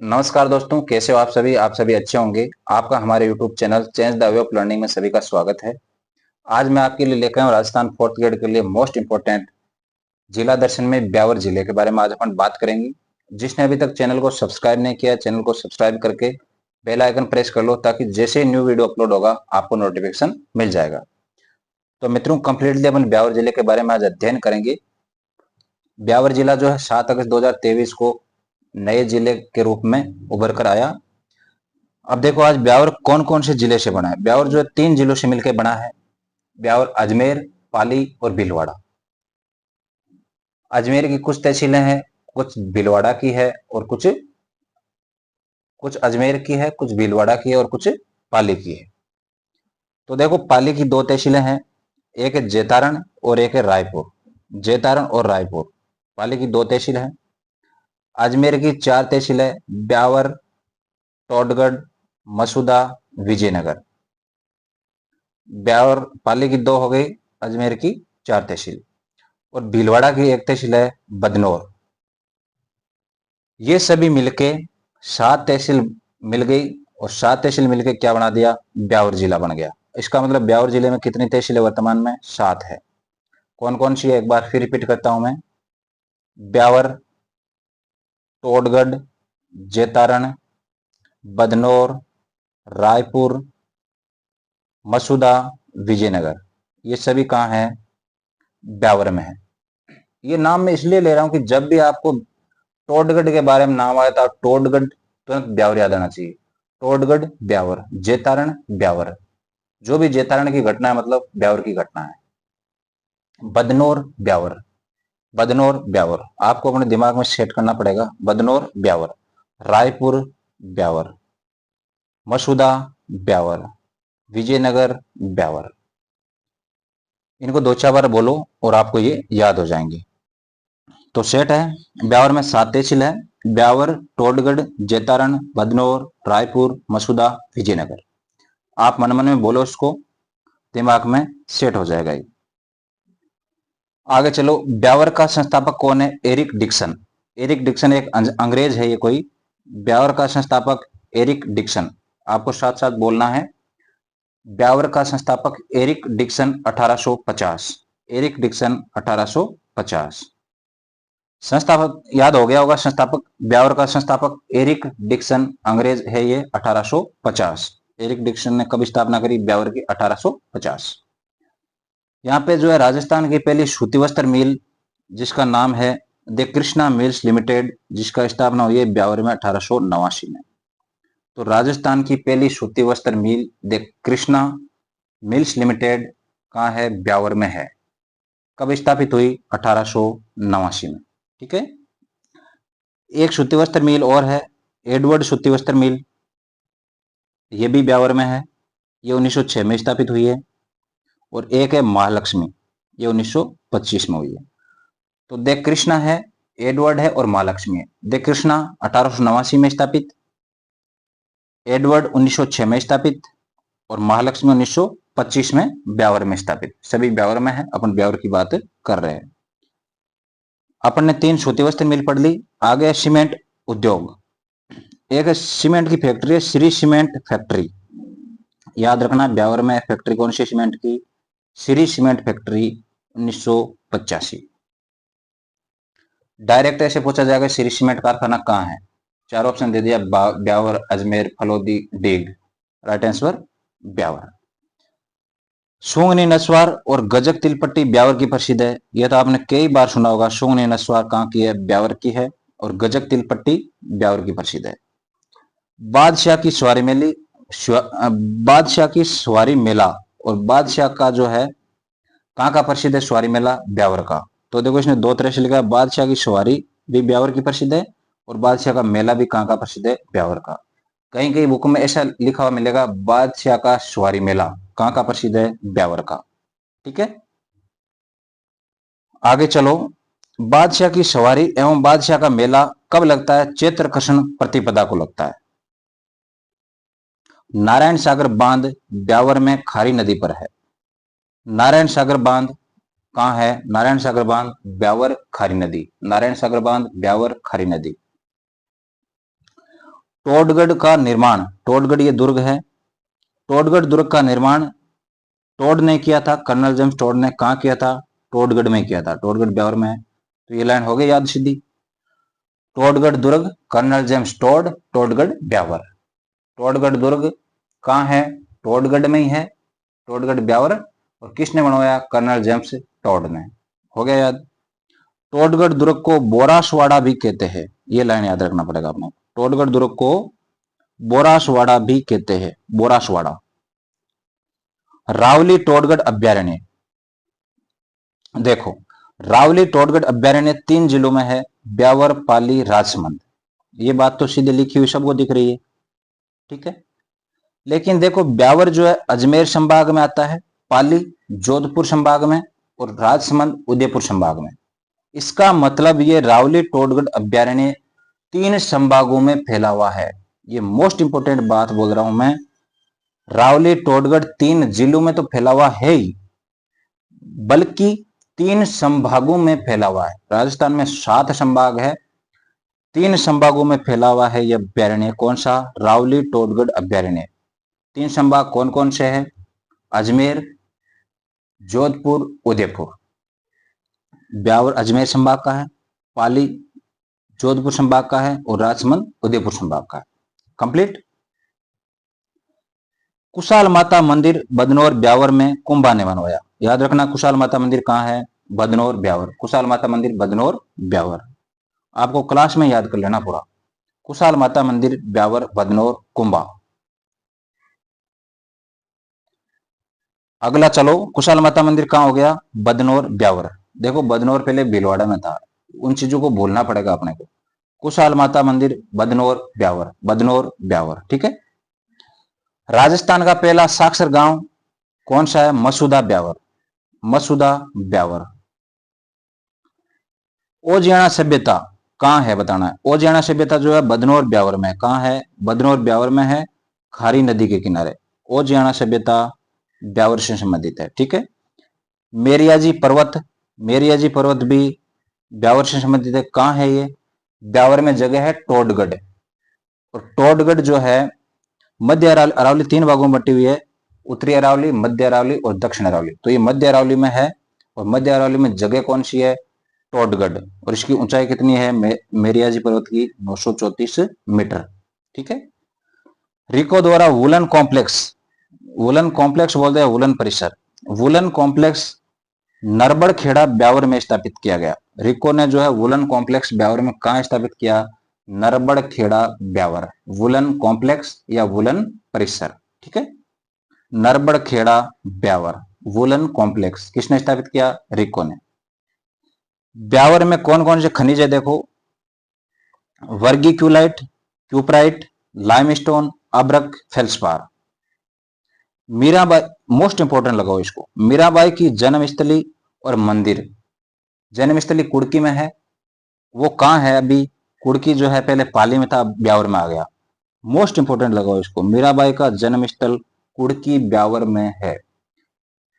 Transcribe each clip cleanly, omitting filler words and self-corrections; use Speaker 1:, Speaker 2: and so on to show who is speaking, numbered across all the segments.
Speaker 1: नमस्कार दोस्तों, कैसे हो आप सभी अच्छे होंगे। आपका हमारे YouTube channel change the way of learning में सभी का स्वागत है। आज मैं आपके लिए लेकर आया हूं राजस्थान फोर्थ ग्रेड के लिए मोस्ट इंपोर्टेंट जिला दर्शन में ब्यावर जिले के बारे में आज अपन बात करेंगे। जिसने अभी तक चैनल को सब्सक्राइब नहीं किया, चैनल को सब्सक्राइब करके बेल आइकन प्रेस कर लो ताकि जैसे न्यू वीडियो अपलोड होगा आपको नोटिफिकेशन मिल जाएगा। तो मित्रों, कंप्लीटली अपन ब्यावर जिले के बारे में आज अध्ययन करेंगे। ब्यावर जिला जो है 7 अगस्त 2023 को नए जिले के रूप में उभर कर आया। अब देखो, आज ब्यावर कौन कौन से जिले से बना है। ब्यावर जो है 3 जिलों से मिलकर बना है। ब्यावर अजमेर, पाली और भीलवाड़ा। अजमेर की कुछ तहसीलें हैं, कुछ भीलवाड़ा की है और कुछ कुछ अजमेर की है, कुछ भीलवाड़ा की है और कुछ पाली की है। तो देखो, पाली की 2 तहसीलें हैं, एक है जेतारण और एक है रायपुर। जेतारण और रायपुर पाली की 2 तहसील है। अजमेर की 4 तहसीलें, ब्यावर, टोडगढ़, मसूदा, विजयनगर। ब्यावर पाली की 2 हो गई, अजमेर की 4 तहसील। और भीलवाड़ा की 1 तहसील है बदनौर। ये सभी मिलके 7 तहसील मिल गई और 7 तहसील मिलके क्या बना दिया, ब्यावर जिला बन गया। इसका मतलब ब्यावर जिले में कितनी तहसील है वर्तमान में, 7 है। कौन कौन सी है एक बार फिर रिपीट करता हूं मैं। ब्यावर, टोडगढ़, जेतारण, बदनौर, रायपुर, मसूदा, विजयनगर। ये सभी कहाँ है, ब्यावर में है। ये नाम मैं इसलिए ले रहा हूं कि जब भी आपको टोडगढ़ के बारे में नाम आया था, टोडगढ़ तुरंत ब्यावर याद आना चाहिए। टोडगढ़ ब्यावर, जेतारण ब्यावर। जो भी जेतारण की घटना है मतलब ब्यावर की घटना है। बदनौर ब्यावर, बदनौर ब्यावर आपको अपने दिमाग में सेट करना पड़ेगा। बदनौर ब्यावर, रायपुर ब्यावर, मसूदा ब्यावर, विजयनगर ब्यावर। इनको 2-4 बार बोलो और आपको ये याद हो जाएंगे। तो सेट है। ब्यावर में 7 तहसील है, ब्यावर, टोडगढ़, जेतारण, बदनौर, रायपुर, मसूदा, विजयनगर। आप मन मन में बोलो, उसको दिमाग में सेट हो जाएगा ये। आगे चलो, ब्यावर का संस्थापक कौन है, एरिक डिक्सन। एरिक डिक्सन एक अंग्रेज है ये कोई। ब्यावर का संस्थापक एरिक डिक्सन। आपको साथ साथ बोलना है, ब्यावर का संस्थापक एरिक डिक्सन 1850। Eric Dixon 1850। संस्थापक याद हो गया होगा, संस्थापक ब्यावर का संस्थापक एरिक डिक्सन अंग्रेज है ये 1850। एरिक डिक्सन ने कब स्थापना करी, ब्यावर की 1850। यहाँ पे जो है राजस्थान की पहली सूती वस्त्र मिल जिसका नाम है द कृष्णा मिल्स लिमिटेड, जिसका स्थापना हुई है ब्यावर में 1889 में। तो राजस्थान की पहली सूती वस्त्र मिल द कृष्णा मिल्स लिमिटेड कहाँ है, ब्यावर में है। कब स्थापित हुई, 1889 में। ठीक है। एक सूती वस्त्र मिल और है, एडवर्ड सूती वस्त्र मिल। ये भी ब्यावर में है, ये 1906 में स्थापित हुई है। और एक है महालक्ष्मी, ये 1925 में हुई है। तो दे कृष्णा है, एडवर्ड है और महालक्ष्मी है। दे कृष्णा 1889 में स्थापित, एडवर्ड 1906 में स्थापित और महालक्ष्मी 1925 में ब्यावर में स्थापित। सभी ब्यावर में है, अपन ब्यावर की बात कर रहे हैं। अपन ने 3 सूती वस्त्र मिल पढ़ ली। आगे सीमेंट उद्योग। एक सीमेंट की फैक्ट्री है, श्री सीमेंट फैक्ट्री। याद रखना, ब्यावर में फैक्ट्री कौन सी सीमेंट की, श्री सीमेंट फैक्ट्री 1985। डायरेक्ट ऐसे पूछा जाएगा श्री सीमेंट कारखाना कहाँ है। 4 ऑप्शन दे दिया, ब्यावर, अजमेर, फलोदी, डीग। Right answer Beawar. सोंगनी नस्वार और गजक तिलपट्टी ब्यावर की प्रसिद्ध है। यह तो आपने कई बार सुना होगा। सोंगनी नस्वार कहाँ की है, ब्यावर की है। और गजक तिलपट्टी ब्यावर की प्रसिद्ध है। बादशाह की सवारी मेली, बादशाह की सवारी मेला और बादशाह का जो है कहाँ का प्रसिद्ध है, सवारी मेला ब्यावर का। तो देखो, इसने 2 तरह से लिखा है, बादशाह की सवारी भी ब्यावर की प्रसिद्ध है और बादशाह का मेला भी कहाँ का प्रसिद्ध है, ब्यावर का। कहीं कहीं बुक में ऐसा लिखा हुआ मिलेगा, बादशाह का सवारी मेला कहाँ का प्रसिद्ध है, ब्यावर का। ठीक है। आगे चलो, बादशाह की सवारी एवं बादशाह का मेला कब लगता है, चैत्र कृष्ण प्रतिपदा को लगता है। नारायण सागर बांध ब्यावर में खारी नदी पर है। नारायण सागर बांध कहाँ है, नारायण सागर बांध ब्यावर खारी नदी। नारायण सागर बांध ब्यावर खारी नदी। टोडगढ़ का निर्माण, टोडगढ़ ये दुर्ग है, टोडगढ़ दुर्ग का निर्माण टोड ने किया था, कर्नल जेम्स टोड ने। कहा किया था? टोडगढ़ में किया था, टोडगढ़ ब्यावर में है। तो ये लाइन हो गई याद सीधी। टोडगढ़ दुर्ग colonel James Tod, Todgarh Beawar. Todgarh दुर्ग कहाँ है? टोडगढ़ में ही है, टोडगढ़ ब्यावर। और किसने बनवाया? कर्नल जेम्स टोड ने। हो गया याद। टोडगढ़ दुर्ग को बोरासवाड़ा भी कहते हैं, ये लाइन याद रखना पड़ेगा आपको। टोडगढ़ दुर्ग को बोरासवाड़ा भी कहते हैं, बोरासवाड़ा। रावली टोडगढ़ अभ्यारण्य, देखो रावली टोडगढ़ अभ्यारण्य 3 जिलों में है, ब्यावर, पाली, राजसमंद। ये बात तो सीधे लिखी हुई सबको दिख रही है, ठीक है। लेकिन देखो ब्यावर जो है अजमेर संभाग में आता है, पाली जोधपुर संभाग में, और राजसमंद उदयपुर संभाग में। इसका मतलब ये रावली टोडगढ़ अभ्यारण्य 3 संभागों में फैला हुआ है। ये मोस्ट इंपोर्टेंट बात बोल रहा हूं मैं। रावली टोडगढ़ 3 जिलों में तो फैला हुआ है ही, बल्कि 3 संभागों में फैला हुआ है। राजस्थान में 7 संभाग है, 3 संभागों में फैला हुआ है यह अभ्यारण्य। कौन सा? रावली टोडगढ़ अभ्यारण्य। 3 संभाग कौन कौन से हैं? अजमेर, जोधपुर, उदयपुर। ब्यावर अजमेर संभाग का है, पाली जोधपुर संभाग का है, और राजसमंद उदयपुर संभाग का है। कंप्लीट। कुशाल माता मंदिर बदनौर ब्यावर में कुंभा ने बनवाया। याद रखना कुशाल माता मंदिर कहां है? बदनौर ब्यावर। कुशाल माता मंदिर बदनौर ब्यावर, आपको क्लास में याद कर लेना पूरा। कुशाल माता मंदिर ब्यावर, बदनौर, कुंभा। अगला चलो, कुशाल माता मंदिर कहां हो गया? बदनौर ब्यावर। देखो बदनौर पहले भीलवाड़ा में था, उन चीजों को भूलना पड़ेगा अपने को। कुशाल माता मंदिर बदनौर ब्यावर, बदनौर ब्यावर, ठीक है। राजस्थान का पहला साक्षर गांव कौन सा है? मसूदा ब्यावर, मसूदा ब्यावर। ओजियाना सभ्यता कहां है बताना है। ओजियाना सभ्यता जो है बदनौर ब्यावर में। कहां है? बदनौर ब्यावर में है, खारी नदी के किनारे। ओजियाना सभ्यता ब्यावर से संबंधित है, ठीक है। मेरियाजी पर्वत, मेरियाजी पर्वत भी ब्यावर से संबंधित है। कहां है ये? ब्यावर में जगह है टोडगढ़। और टोडगढ़ जो है मध्य अरावली 3 भागों में बटी हुई है, उत्तरी अरावली, मध्य अरावली और दक्षिण अरावली। तो ये मध्य अरावली में है, और मध्य अरावली में जगह कौन सी है? टोडगढ़। और इसकी ऊंचाई कितनी है? मेरियाजी पर्वत की 934 मीटर, ठीक है। रिको द्वारा वुलन कॉम्प्लेक्स, वुलन कॉम्प्लेक्स बोलते हैं वुलन परिसर, वुलन कॉम्प्लेक्स नरबड़ खेड़ा ब्यावर में स्थापित किया गया। रिको ने जो है वुलन कॉम्प्लेक्स ब्यावर में कहां स्थापित किया? नरबड़ खेड़ा ब्यावर। वुलन कॉम्प्लेक्स या वुलन परिसर, ठीक है। नरबड़ खेड़ा ब्यावर वुलन कॉम्प्लेक्स किसने स्थापित किया? रिको ने। ब्यावर में कौन कौन से खनिज है देखो, वर्गीक्यूलाइट, क्यूप्राइट, लाइमस्टोन, अब्रक, फेल्सपार। मीराबाई, मोस्ट इंपोर्टेंट लगाओ इसको, मीराबाई की जन्मस्थली और मंदिर। जन्मस्थली कुड़की में है, वो कहां है अभी? कुड़की जो है पहले पाली में था, ब्यावर में आ गया। मोस्ट इंपोर्टेंट लगाओ इसको, मीराबाई का जन्मस्थल कुड़की ब्यावर में है।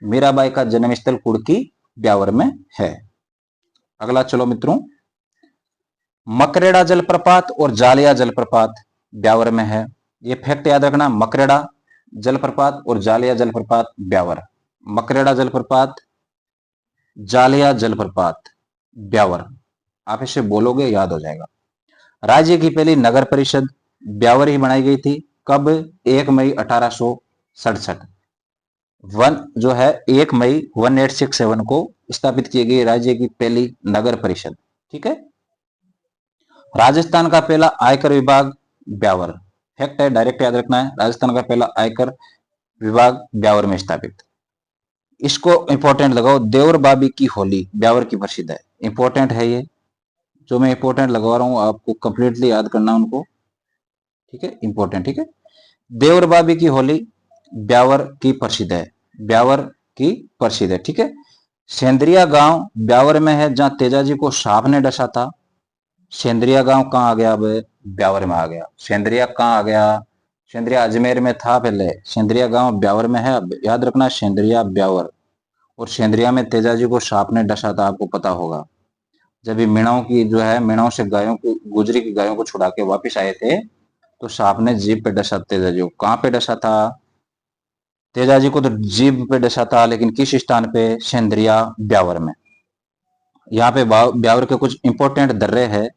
Speaker 1: मीराबाई का जन्मस्थल कुड़की ब्यावर में है। अगला चलो मित्रों, मकरेड़ा जलप्रपात और जालिया जलप्रपात ब्यावर में है। ये फैक्ट याद रखना, मकरेड़ा जलप्रपात और जालिया जलप्रपात ब्यावर। मकरेड़ा जलप्रपात, जालिया जलप्रपात ब्यावर, आप इसे बोलोगे याद हो जाएगा। राज्य की पहली नगर परिषद ब्यावर ही बनाई गई थी। कब? 1 मई 1867। जो है 1 मई 1867 को स्थापित की गई राज्य की पहली नगर परिषद, ठीक है। राजस्थान का पहला आयकर विभाग ब्यावर, फैक्ट है, डायरेक्ट याद रखना है। राजस्थान का पहला आयकर विभाग ब्यावर में स्थापित। इसको इंपॉर्टेंट लगाओ, देवर बाबी की होली ब्यावर की प्रसिद्ध है। इंपॉर्टेंट है ये, जो मैं इंपॉर्टेंट लगवा रहा हूं आपको कंप्लीटली याद करना उनको, ठीक है, इंपॉर्टेंट, ठीक है। देवर बाबी की होली ब्यावर की प्रसिद्ध है, ब्यावर की प्रसिद्ध है, ठीक है। सेंद्रिया गांव ब्यावर में है, जहां तेजाजी को सांप ने डसा था। सेंद्रिया गांव कहां आ गया? अब ब्यावर में आ गया। सेंद्रिया कहां आ गया? सेंद्रिया अजमेर में था पहले, सेंद्रिया गांव ब्यावर में है अब। याद रखना सेंद्रिया ब्यावर। और सेंद्रिया में तेजाजी को सांप ने डसा था, आपको पता होगा। जब ये मीणाओं की जो है, मीणाओं से गायों को, गुजरी की गायों को छुड़ा के वापिस आए थे, तो सांप ने जीभ पे डसा तेजाजी को। कहां पे डसा था? तेजाजी को तो जीभ पे डसा था, लेकिन किस स्थान पे? सेंद्रिया ब्यावर में। यहाँ पे ब्यावर के कुछ इंपॉर्टेंट दर्रे है,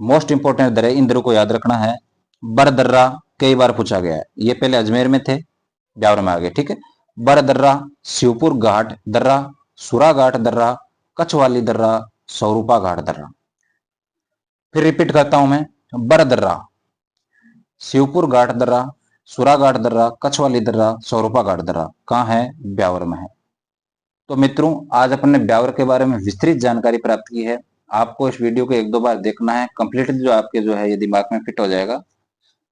Speaker 1: मोस्ट इंपॉर्टेंट दर्रे, इन दर्रों को याद रखना है। बर दर्रा कई बार पूछा गया है, ये पहले अजमेर में थे, ब्यावर में आ गए, ठीक है। बर दर्रा, शिवपुर घाट दर्रा, सुरा घाट दर्रा, कछवाली दर्रा, स्वरूपा घाट दर्रा। फिर रिपीट करता हूं मैं, बर दर्रा, शिवपुर घाट दर्रा, सुरा घाट दर्रा, कछवाली दर्रा, स्वरूपा घाट दर्रा। कहां है? ब्यावर में है। तो मित्रों, आज अपन ने ब्यावर के बारे में विस्तृत जानकारी प्राप्त की है। आपको इस वीडियो को एक दो बार देखना है, कंप्लीटली जो आपके जो है ये दिमाग में फिट हो जाएगा।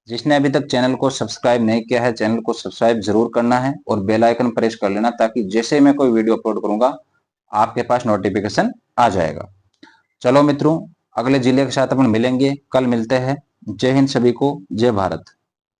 Speaker 1: जिसने अभी तक चैनल को सब्सक्राइब नहीं किया है, चैनल को सब्सक्राइब जरूर करना है और बेल आइकन प्रेस कर लेना, ताकि जैसे मैं कोई वीडियो अपलोड करूंगा आपके पास नोटिफिकेशन आ जाएगा। चलो मित्रों, अगले जिले के साथ अपन मिलेंगे, कल मिलते हैं। जय हिंद सभी को, जय भारत।